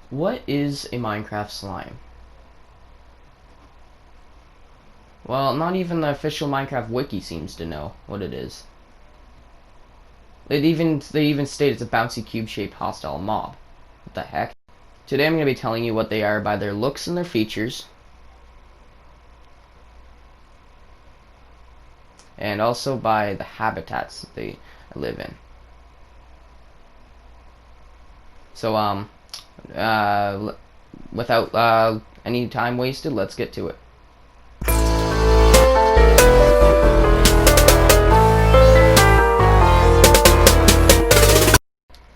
What is a Minecraft slime? Well, not even the official Minecraft wiki seems to know what it is. They even state it's a bouncy cube-shaped hostile mob. What the heck? Today I'm going to be telling you what they are by their looks and their features, and also by the habitats that they live in. So, without any time wasted, let's get to it.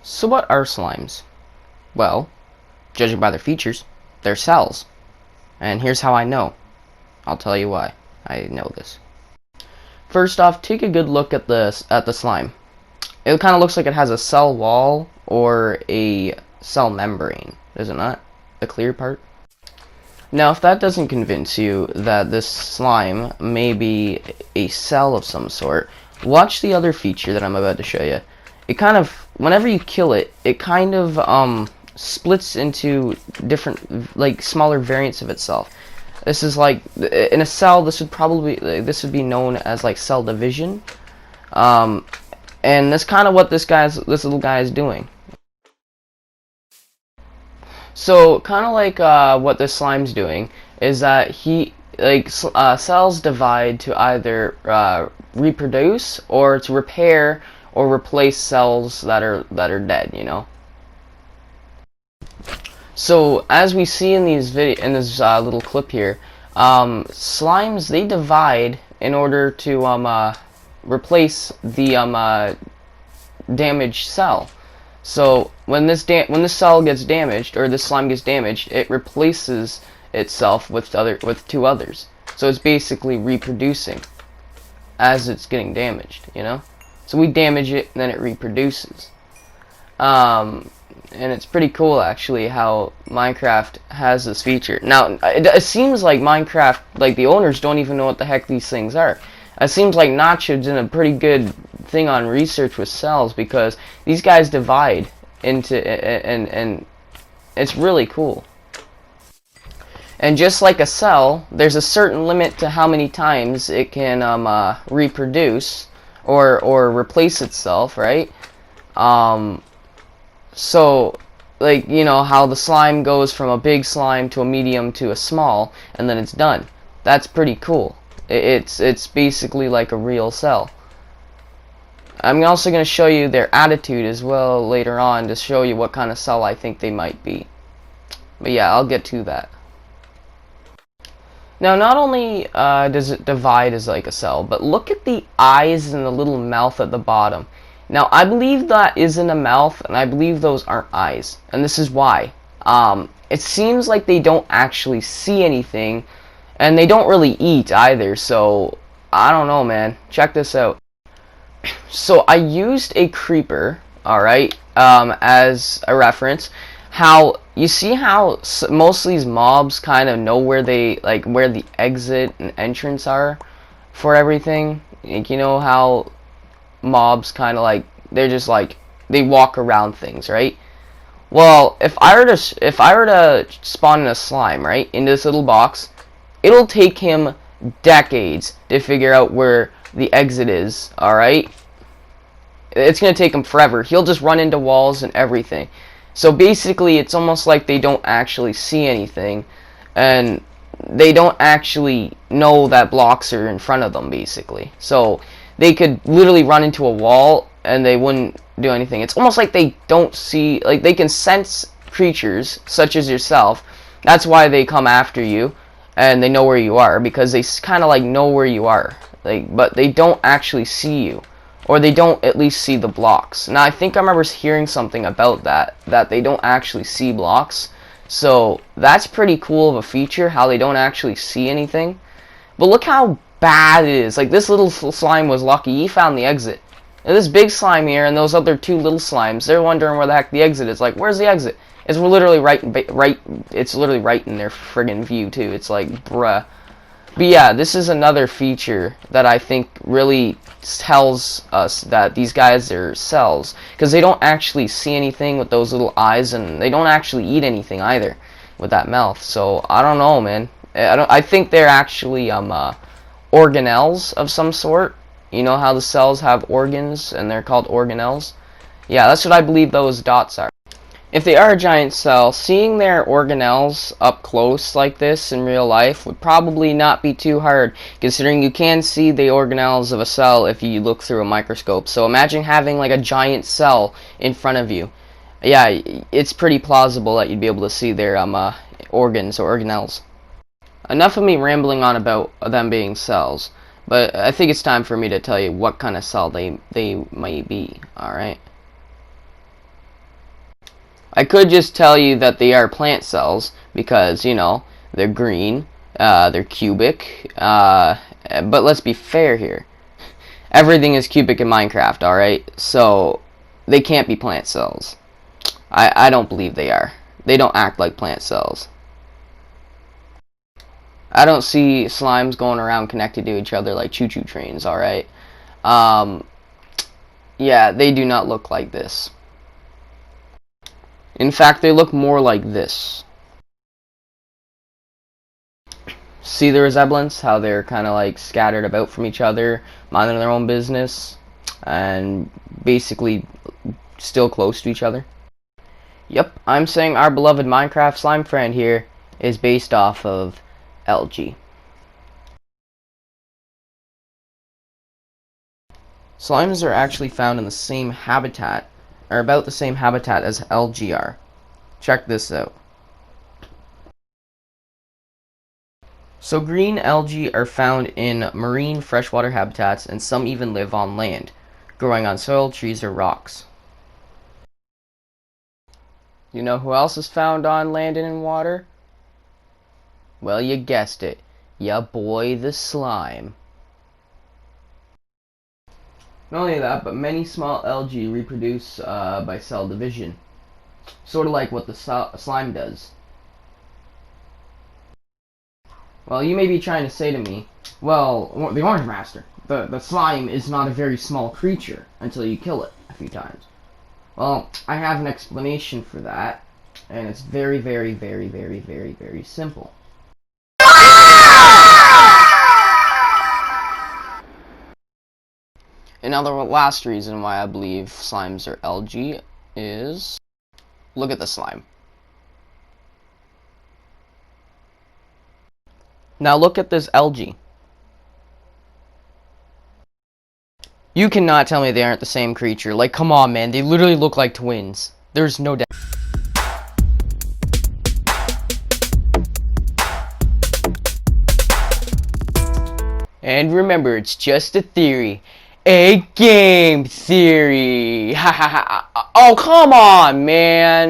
So what are slimes? Well, judging by their features, they're cells. And here's how I know. I'll tell you why I know this. First off, take a good look at the slime. It kind of looks like it has a cell wall or a cell membrane, does it not? The clear part? Now, if that doesn't convince you that this slime may be a cell of some sort, watch the other feature that I'm about to show you. It kind of, whenever you kill it, it kind of splits into different, like, smaller variants of itself. This is like, in a cell, this would be known as like cell division. And that's kind of what this little guy is doing. So, kind of like what this slime's doing is that cells divide to either reproduce or to repair or replace cells that are dead, you know. So, as we see in this little clip here, slimes, they divide in order to replace the damaged cell. So when this cell gets damaged, or this slime gets damaged, it replaces itself with two others. So it's basically reproducing as it's getting damaged, you know. So we damage it, and then it reproduces. And it's pretty cool, actually, how Minecraft has this feature. Now, it seems like Minecraft, like the owners, don't even know what the heck these things are. It seems like Nacho did a pretty good thing on research with cells, because these guys divide into and it's really cool. And just like a cell, there's a certain limit to how many times it can reproduce or replace itself, right? So, like, you know how the slime goes from a big slime to a medium to a small, and then it's done. That's pretty cool. It's basically like a real cell. I'm also going to show you their attitude as well later on to show you what kind of cell I think they might be. But yeah, I'll get to that. Now, not only does it divide as like a cell, but look at the eyes and the little mouth at the bottom. Now, I believe that isn't a mouth, and I believe those aren't eyes. And this is why. It seems like they don't actually see anything, and they don't really eat either, so I don't know, man. Check this out. So I used a creeper, alright, as a reference. How, you see how most of these mobs kind of know where where the exit and entrance are for everything? Like, you know how mobs kind of they walk around things, right? Well, if I were to spawn in a slime, right, in this little box, it'll take him decades to figure out where the exit is, alright? It's gonna take him forever. He'll just run into walls and everything. So basically, it's almost like they don't actually see anything, and they don't actually know that blocks are in front of them, basically. So they could literally run into a wall and they wouldn't do anything. It's almost like they don't see, like they can sense creatures such as yourself. That's why they come after you, and they know where you are, because they kind of like know where you are. But they don't actually see you, or they don't at least see the blocks. Now, I think I remember hearing something about that they don't actually see blocks. So that's pretty cool of a feature, how they don't actually see anything. But look how bad it is. Like, this little slime was lucky. He found the exit. And this big slime here and those other two little slimes, they're wondering where the heck the exit is. Like, where's the exit? It's literally right. It's literally right in their friggin' view too. It's like, bruh. But yeah, this is another feature that I think really tells us that these guys are cells, because they don't actually see anything with those little eyes, and they don't actually eat anything either with that mouth. So I don't know, man. I think they're actually organelles of some sort. You know how the cells have organs and they're called organelles? Yeah, that's what I believe those dots are. If they are a giant cell, seeing their organelles up close like this in real life would probably not be too hard, considering you can see the organelles of a cell if you look through a microscope. So imagine having like a giant cell in front of you. Yeah, it's pretty plausible that you'd be able to see their organs or organelles. Enough of me rambling on about them being cells, but I think it's time for me to tell you what kind of cell they might be, alright? I could just tell you that they are plant cells because, you know, they're green, they're cubic, but let's be fair here. Everything is cubic in Minecraft, alright? So, they can't be plant cells. I don't believe they are. They don't act like plant cells. I don't see slimes going around connected to each other like choo-choo trains, alright? Yeah, they do not look like this. In fact, they look more like this. See the resemblance? How they're kind of like scattered about from each other, minding their own business, and basically still close to each other. Yep, I'm saying our beloved Minecraft slime friend here is based off of algae. Slimes are actually found in the same habitat, or about the same habitat as algae are. Check this out. So green algae are found in marine freshwater habitats, and some even live on land, growing on soil, trees, or rocks. You know who else is found on land and in water? Well, you guessed it. Ya boy, the slime. Not only that, but many small algae reproduce by cell division. Sort of like what the slime does. Well, you may be trying to say to me, well, the Orange Master, the slime is not a very small creature until you kill it a few times. Well, I have an explanation for that, and it's very, very, very, very, very, very simple. And now the last reason why I believe slimes are algae is, look at the slime. Now look at this algae. You cannot tell me they aren't the same creature. Like, come on, man. They literally look like twins. There's no doubt. And remember, it's just a theory. A game theory. Ha ha ha. Oh, come on, man.